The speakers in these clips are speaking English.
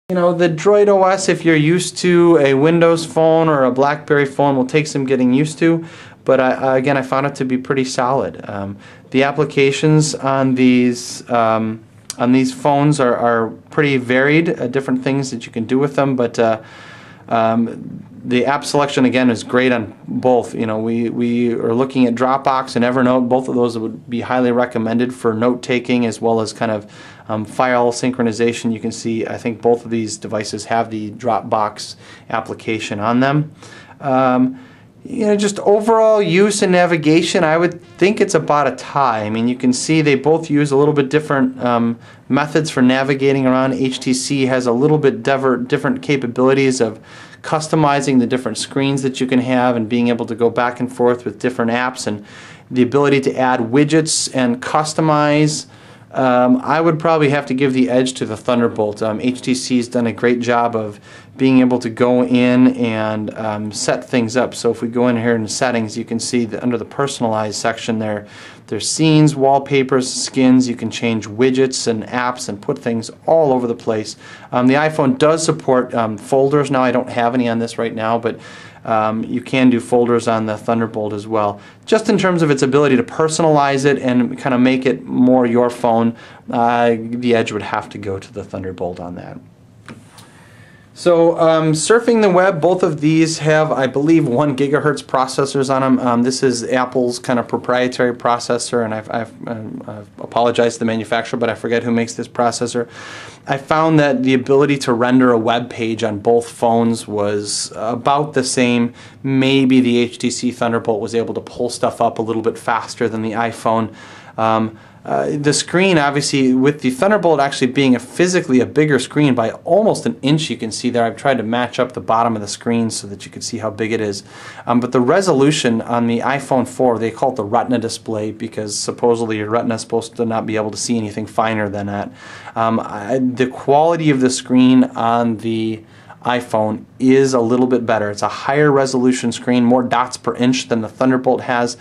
You know, the Droid OS, if you're used to a Windows phone or a BlackBerry phone, will take some getting used to, but again, I found it to be pretty solid. The applications on these phones are pretty varied, different things that you can do with them, but the app selection again is great on both. You know, we are looking at Dropbox and Evernote. Both of those would be highly recommended for note taking as well as kind of file synchronization. You can see I think both of these devices have the Dropbox application on them. You know, just overall use and navigation, I would think it's about a tie. I mean, you can see they both use a little bit different methods for navigating around. HTC has a little bit different capabilities of customizing the different screens that you can have and being able to go back and forth with different apps and the ability to add widgets and customize. I would probably have to give the edge to the Thunderbolt. HTC's done a great job of being able to go in and set things up. So if we go in here in settings, you can see that under the personalized section there's scenes, wallpapers, skins. You can change widgets and apps and put things all over the place. The iPhone does support folders now. I don't have any on this right now, but you can do folders on the Thunderbolt as well. Just in terms of its ability to personalize it and kind of make it more your phone, the edge would have to go to the Thunderbolt on that. So surfing the web, both of these have, I believe, 1 gigahertz processors on them. This is Apple's kind of proprietary processor, and I've apologized to the manufacturer, but I forget who makes this processor. I found that the ability to render a web page on both phones was about the same. Maybe the HTC Thunderbolt was able to pull stuff up a little bit faster than the iPhone. The screen, obviously, with the Thunderbolt actually being physically a bigger screen by almost an inch, you can see there. I've tried to match up the bottom of the screen so that you can see how big it is. But the resolution on the iPhone 4, they call it the Retina display because supposedly your Retina is supposed to not be able to see anything finer than that. The quality of the screen on the iPhone is a little bit better. It's a higher resolution screen, more dots per inch than the Thunderbolt has.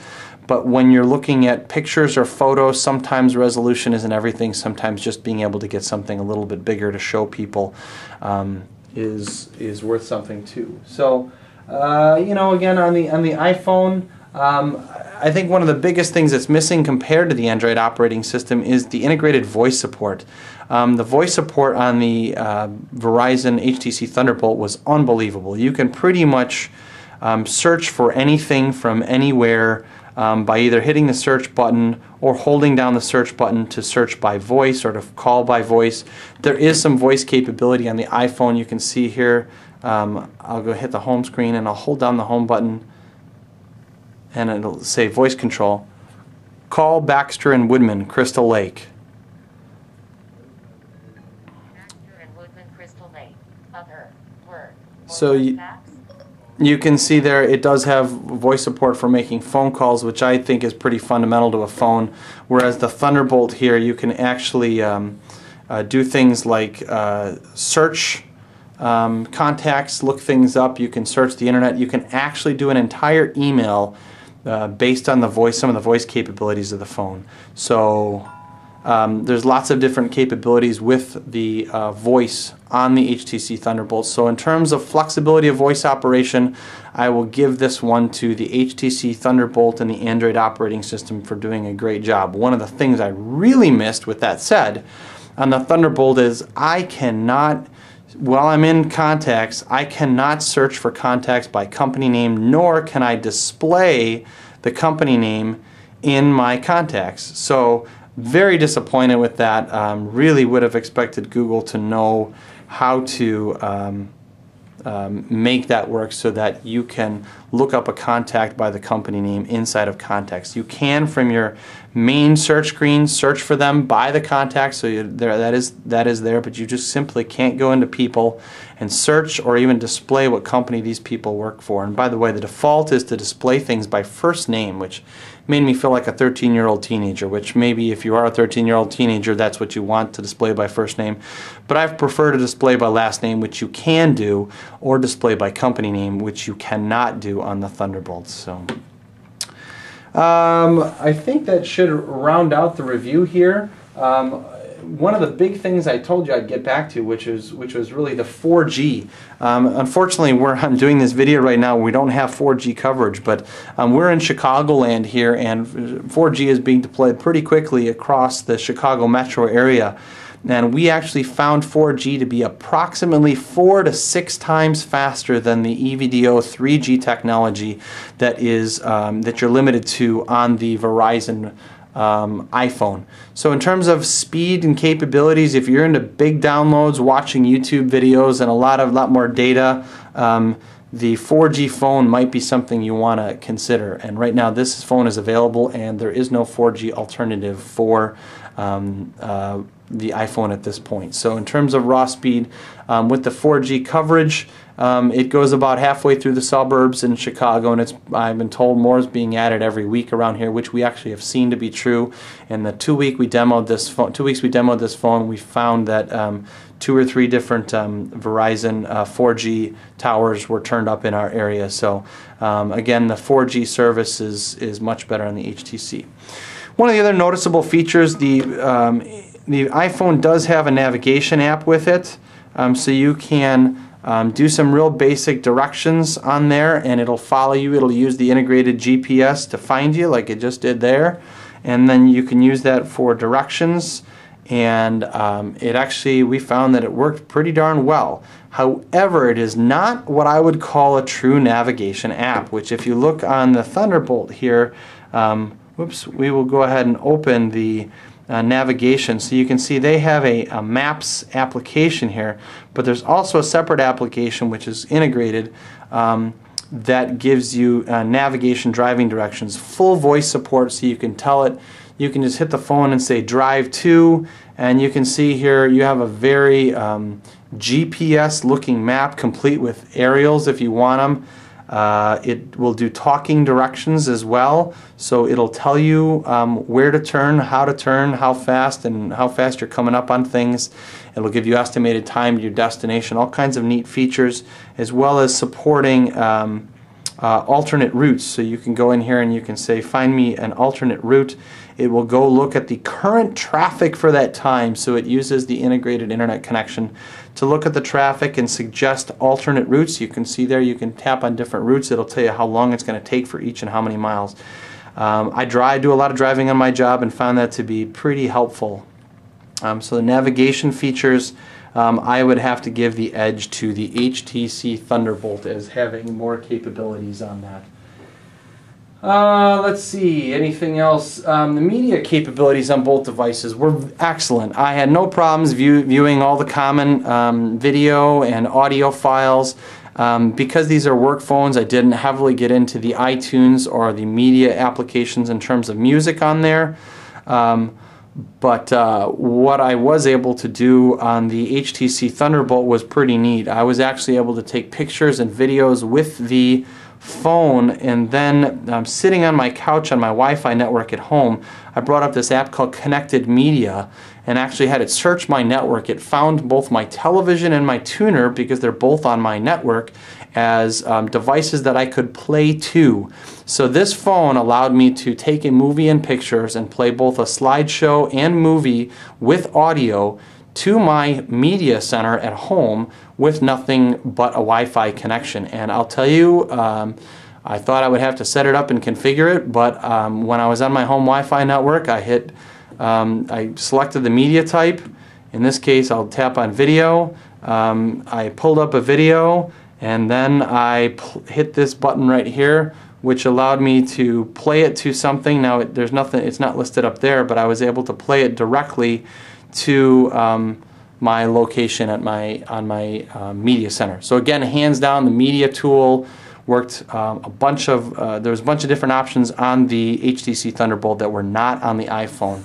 But when you're looking at pictures or photos, sometimes resolution isn't everything. Sometimes just being able to get something a little bit bigger to show people is worth something too. So, you know, again on the iPhone, I think one of the biggest things that's missing compared to the Android operating system is the integrated voice support. The voice support on the Verizon HTC Thunderbolt was unbelievable. You can pretty much search for anything from anywhere by either hitting the search button or holding down the search button to search by voice or to call by voice. There is some voice capability on the iPhone. You can see here, I'll go hit the home screen and I'll hold down the home button and it'll say voice control. Call Baxter and Woodman, Crystal Lake. Baxter and Woodman, Crystal Lake. Other word. So you can see there it does have voice support for making phone calls, which I think is pretty fundamental to a phone, whereas the Thunderbolt here you can actually do things like search contacts, look things up, you can search the internet, you can actually do an entire email based on the voice, some of the voice capabilities of the phone. So there's lots of different capabilities with the voice on the HTC Thunderbolt. So in terms of flexibility of voice operation, I will give this one to the HTC Thunderbolt and the Android operating system for doing a great job. One of the things I really missed, with that said, on the Thunderbolt is I cannot, while I'm in contacts, I cannot search for contacts by company name, nor can I display the company name in my contacts. So very disappointed with that. Really would have expected Google to know how to make that work so that you can look up a contact by the company name inside of contacts. You can, from your main search screen, search for them by the contact, so that is there, but you just simply can't go into people and search or even display what company these people work for. And by the way, the default is to display things by first name, which made me feel like a 13-year-old teenager, which maybe if you are a 13-year-old teenager, that's what you want to display by first name. But I prefer to display by last name, which you can do, or display by company name, which you cannot do on the Thunderbolt. So I think that should round out the review here. one of the big things I told you I'd get back to, which was really the 4G. Unfortunately, where I'm doing this video right now, we don't have 4G coverage, but we're in Chicagoland here, and 4G is being deployed pretty quickly across the Chicago metro area. And we actually found 4G to be approximately 4 to 6 times faster than the EVDO 3G technology that you're limited to on the Verizon iPhone. So in terms of speed and capabilities, if you're into big downloads, watching YouTube videos, and a lot more data, the 4G phone might be something you want to consider. And right now this phone is available, and there is no 4G alternative for the iPhone at this point. So in terms of raw speed, with the 4G coverage, it goes about halfway through the suburbs in Chicago, and I've been told more is being added every week around here, which we actually have seen to be true. In the 2 weeks we demoed this phone, we found that 2 or 3 different Verizon 4G towers were turned up in our area. So again, the 4G service is much better on the HTC. One of the other noticeable features, the iPhone does have a navigation app with it, so you can do some real basic directions on there, and it'll follow you. It'll use the integrated GPS to find you like it just did there, and then you can use that for directions, and we found that it worked pretty darn well. However, it is not what I would call a true navigation app, which if you look on the Thunderbolt here, we will go ahead and open the navigation, so you can see they have a Maps application here, but there's also a separate application which is integrated that gives you navigation driving directions, full voice support, so you can tell it, you can just hit the phone and say drive to, and you can see here you have a very GPS looking map complete with aerials if you want them. It will do talking directions as well, so it'll tell you where to turn, how fast, and how fast you're coming up on things. It'll give you estimated time to your destination, all kinds of neat features, as well as supporting alternate routes. So you can go in here and you can say, find me an alternate route. It will go look at the current traffic for that time, so it uses the integrated internet connection to look at the traffic and suggest alternate routes. You can see there, you can tap on different routes. It'll tell you how long it's going to take for each and how many miles. I do a lot of driving on my job and found that to be pretty helpful. So the navigation features, I would have to give the edge to the HTC Thunderbolt as having more capabilities on that. Let's see, anything else? The media capabilities on both devices were excellent. I had no problems viewing all the common video and audio files. Because these are work phones, I didn't heavily get into the iTunes or the media applications in terms of music on there. But what I was able to do on the HTC Thunderbolt was pretty neat. I was actually able to take pictures and videos with the phone, and then sitting on my couch on my Wi-Fi network at home, I brought up this app called Connected Media and actually had it search my network. It found both my television and my tuner, because they're both on my network, as devices that I could play to. So this phone allowed me to take a movie and pictures and play both a slideshow and movie with audio to my media center at home with nothing but a Wi-Fi connection. And I'll tell you, I thought I would have to set it up and configure it, but when I was on my home Wi-Fi network, I selected the media type. In this case, I'll tap on video. I pulled up a video, and then I hit this button right here, which allowed me to play it to something. Now there's nothing, it's not listed up there, but I was able to play it directly to my location at on my media center. So again, hands down, the media tool worked. There was a bunch of different options on the HTC Thunderbolt that were not on the iPhone.